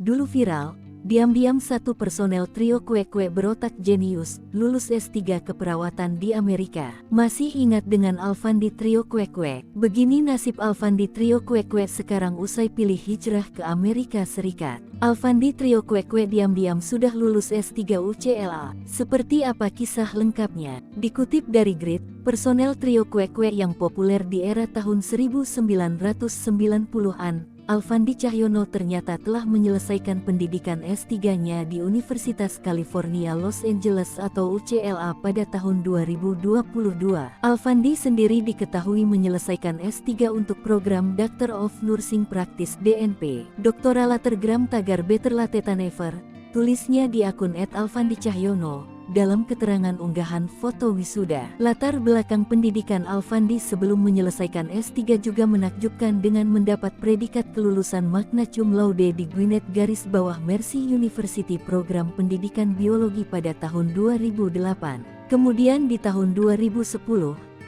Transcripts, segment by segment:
Dulu viral, diam-diam satu personel trio kue-kue berotak jenius, lulus S3 keperawatan di Amerika. Masih ingat dengan Alfandi trio kue-kue? Begini nasib Alfandi trio kue-kue sekarang usai pilih hijrah ke Amerika Serikat. Alfandi trio kue-kue diam-diam sudah lulus S3 UCLA. Seperti apa kisah lengkapnya? Dikutip dari Grid, personel trio kue-kue yang populer di era tahun 1990-an, Alfandi Cahyono ternyata telah menyelesaikan pendidikan S3-nya di Universitas California Los Angeles atau UCLA pada tahun 2022. Alfandi sendiri diketahui menyelesaikan S3 untuk program Doctor of Nursing Practice DNP. Doktora Latergram tagar Better Late Than Never, tulisnya di akun @alfandi_cahyono. Dalam keterangan unggahan foto wisuda, latar belakang pendidikan Alfandi sebelum menyelesaikan S3 juga menakjubkan dengan mendapat predikat kelulusan magna cum laude di Gwinnett Mercy University program pendidikan biologi pada tahun 2008. Kemudian di tahun 2010,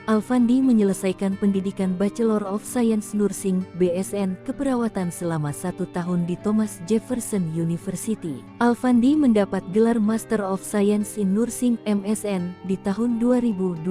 Alfandi menyelesaikan pendidikan Bachelor of Science Nursing (BSN) keperawatan selama 1 tahun di Thomas Jefferson University. Alfandi mendapat gelar Master of Science in Nursing (MSN) di tahun 2012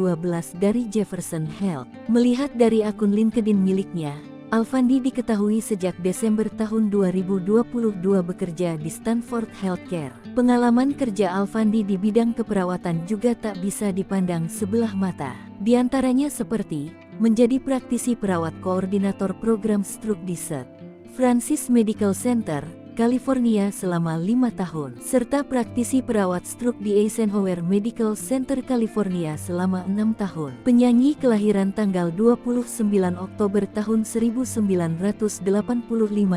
dari Jefferson Health. Melihat dari akun LinkedIn miliknya, Alfandi diketahui sejak Desember tahun 2022 bekerja di Stanford Healthcare. Pengalaman kerja Alfandi di bidang keperawatan juga tak bisa dipandang sebelah mata. Di antaranya seperti menjadi praktisi perawat koordinator program stroke di St. Francis Medical Center, California selama 5 tahun, serta praktisi perawat stroke di Eisenhower Medical Center, California selama 6 tahun. Penyanyi kelahiran tanggal 29 Oktober tahun 1985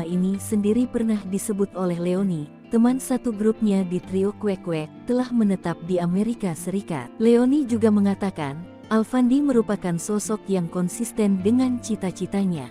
ini sendiri pernah disebut oleh Leoni, teman satu grupnya di trio kue-kue, telah menetap di Amerika Serikat. Leoni juga mengatakan, Alfandi merupakan sosok yang konsisten dengan cita-citanya.